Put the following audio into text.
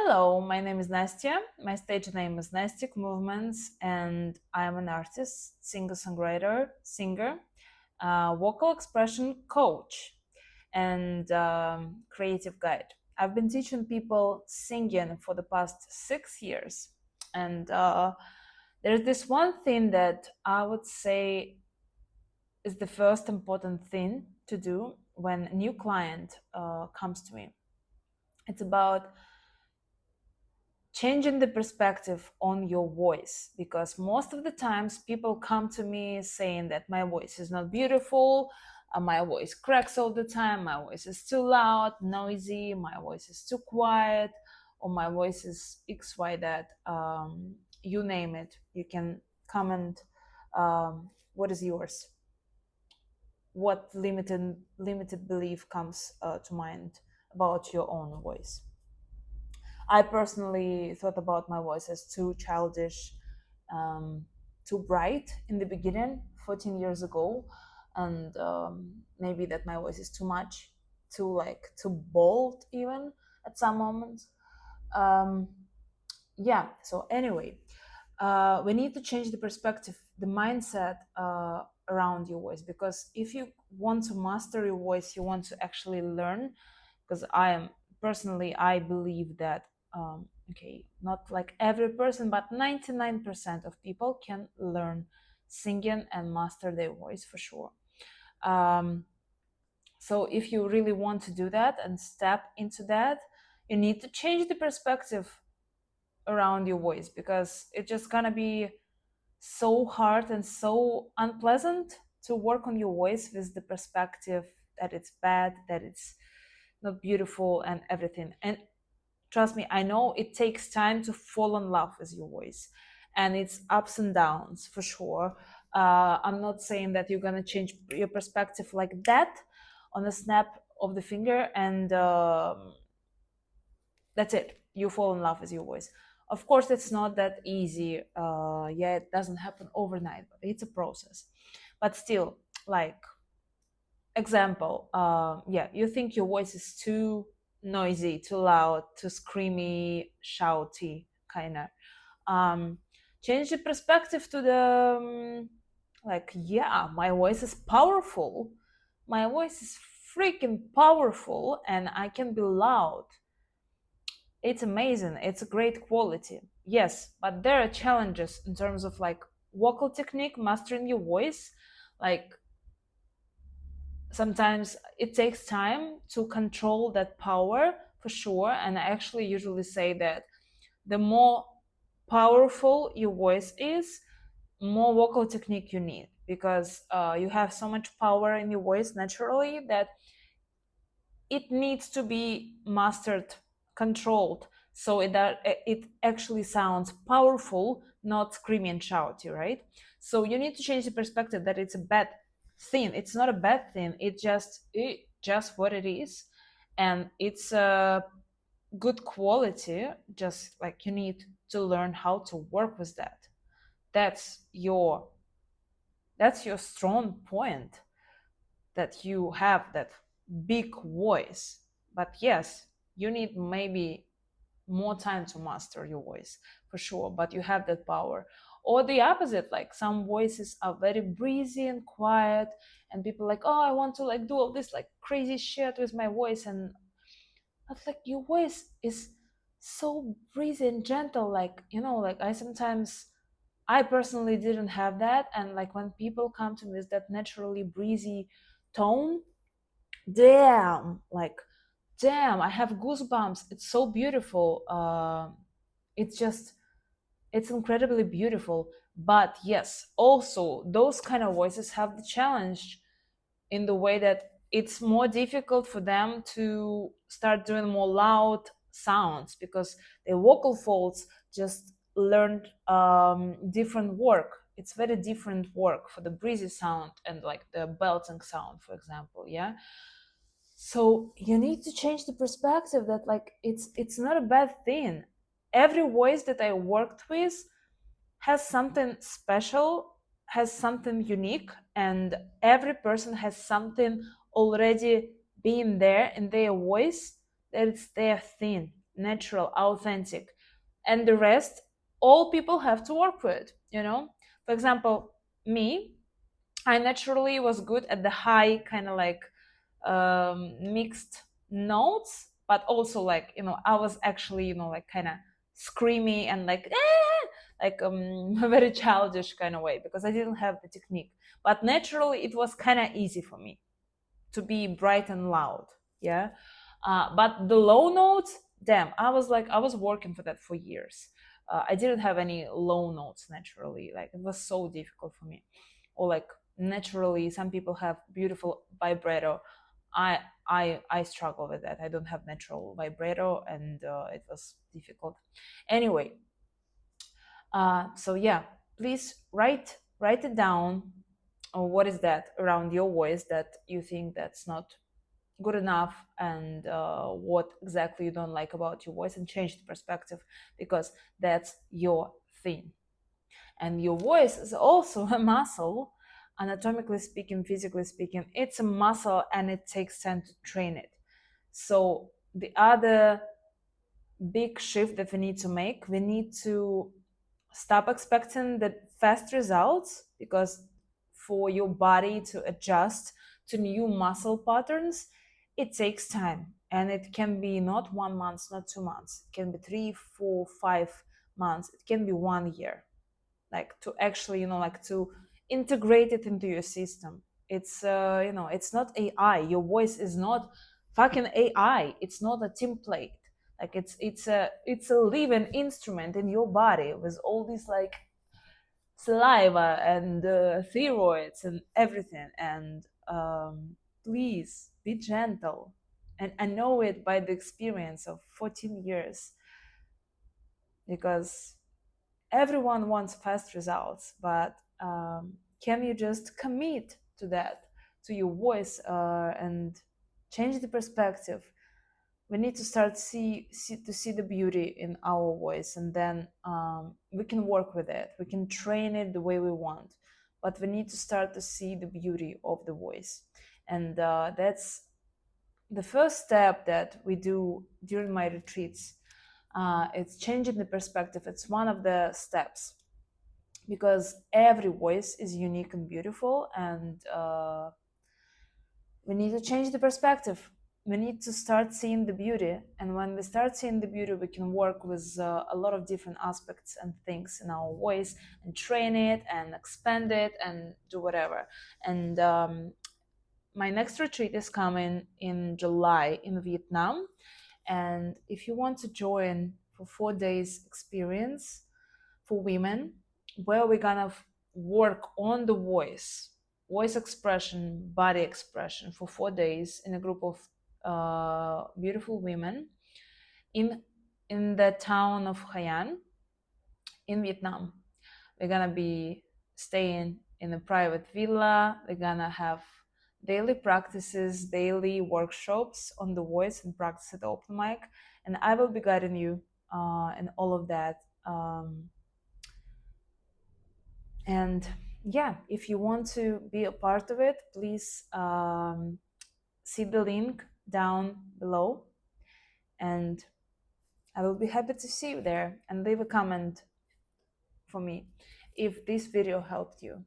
Hello, my name is Nastya. My stage name is Nastic Movements, and I am an artist, singer-songwriter, singer, vocal expression coach, and creative guide. I've been teaching people singing for the past 6 years, and there's this one thing that I would say is the first important thing to do when a new client comes to me. It's about changing the perspective on your voice, because most of the times people come to me saying that my voice is not beautiful, my voice cracks all the time, my voice is too loud, noisy, my voice is too quiet, or my voice is XY, you name it. You can comment what is yours, what limited belief comes to mind about your own voice. I personally thought about my voice as too childish, too bright in the beginning, 14 years ago, and maybe that my voice is too much, too bold even at some moments. Um, yeah. So anyway, we need to change the perspective, the mindset around your voice, because if you want to master your voice, you want to actually learn. Because I believe that okay, not like every person, but 99% of people can learn singing and master their voice for sure. um, so if you really want to do that and step into that, you need to change the perspective around your voice, because it's just gonna be so hard and so unpleasant to work on your voice with the perspective that it's bad, that it's not beautiful and everything. And trust me, I know it takes time to fall in love with your voice, and it's ups and downs for sure. I'm not saying that you're gonna change your perspective like that on a snap of the finger, and that's it, you fall in love with your voice. Of course, it's not that easy. Yeah, it doesn't happen overnight, but it's a process. But still, like, example, yeah, you think your voice is too noisy, too loud, too screamy, shouty, kind of. um Change the perspective to the like, yeah, my voice is powerful, my voice is freaking powerful, and I can be loud. It's amazing, it's a great quality, yes, but there are challenges in terms of like vocal technique, mastering your voice. Like, sometimes it takes time to control that power for sure. And I actually usually say that the more powerful your voice is, more vocal technique you need, because you have so much power in your voice naturally that it needs to be mastered, controlled, so it actually sounds powerful, not screamy and shouty, right? So you need to change the perspective that it's a bad thing. It's not a bad thing, it's just what it is, and it's a good quality. Just like, you need to learn how to work with that. that's your that's your strong point, that you have that big voice. But yes, you need maybe more time to master your voice for sure, but you have that power. Or the opposite, like some voices are very breezy and quiet, and people like, oh, I want to like do all this like crazy shit with my voice. And I was like, your voice is so breezy and gentle, like, like I personally didn't have that. And like, when people come to me with that naturally breezy tone, damn, like, damn, I have goosebumps. It's so beautiful. It's just, it's incredibly beautiful. But yes, also those kind of voices have the challenge in the way that it's more difficult for them to start doing more loud sounds, because their vocal folds just learned different work. It's very different work for the breezy sound and like the belting sound, for example. Yeah. So you need to change the perspective that like, it's not a bad thing. Every voice that I worked with has something special, has something unique, and every person has something already being there in their voice, that it's their thing. natural, authentic, and the rest, all people have to work with, you know. For example, me, I naturally was good at the high kind of like mixed notes, but also like, you know, I was actually, you know, like kind of screamy and like like a very childish kind of way, because I didn't have the technique. But naturally it was kind of easy for me to be bright and loud. Yeah. But the low notes, damn, I was working for that for years. I didn't have any low notes naturally. Like it was so difficult for me. Or like naturally, some people have beautiful vibrato. I I struggle with that. I don't have natural vibrato, and it was difficult. Anyway, so yeah, please write it down. Or what is that around your voice that you think that's not good enough, and what exactly you don't like about your voice, and change the perspective, because that's your thing. And your voice is also a muscle, anatomically speaking, physically speaking. It's a muscle, and it takes time to train it. So the other big shift that we need to make, we need to stop expecting the fast results, because for your body to adjust to new muscle patterns, it takes time. And it can be not 1 month, not 2 months, it can be 3, 4, 5 months, it can be 1 year, like to actually, you know, like to integrate it into your system. It's you know, it's not AI. Your voice is not fucking AI. It's not a template. Like it's a living instrument in your body with all these like saliva and thyroids and everything. And please be gentle. And I know it by the experience of 14 years, because everyone wants fast results, but can you just commit to that, to your voice, and change the perspective? We need to start to see the beauty in our voice, and then we can work with it, we can train it the way we want, but we need to start to see the beauty of the voice. And that's the first step that we do during my retreats. It's changing the perspective. It's one of the steps, because every voice is unique and beautiful, and we need to change the perspective. We need to start seeing the beauty, and when we start seeing the beauty, we can work with a lot of different aspects and things in our voice, and train it and expand it and do whatever. And my next retreat is coming in July in Vietnam. And if you want to join for 4 days experience for women, where we're gonna work on the voice expression, body expression for 4 days in a group of beautiful women in the town of Hai An in Vietnam. We're gonna be staying in a private villa. We're gonna have daily practices, daily workshops on the voice and practice at open mic, and I will be guiding you in all of that. And yeah, if you want to be a part of it, please see the link down below, and I will be happy to see you there. And leave a comment for me if this video helped you.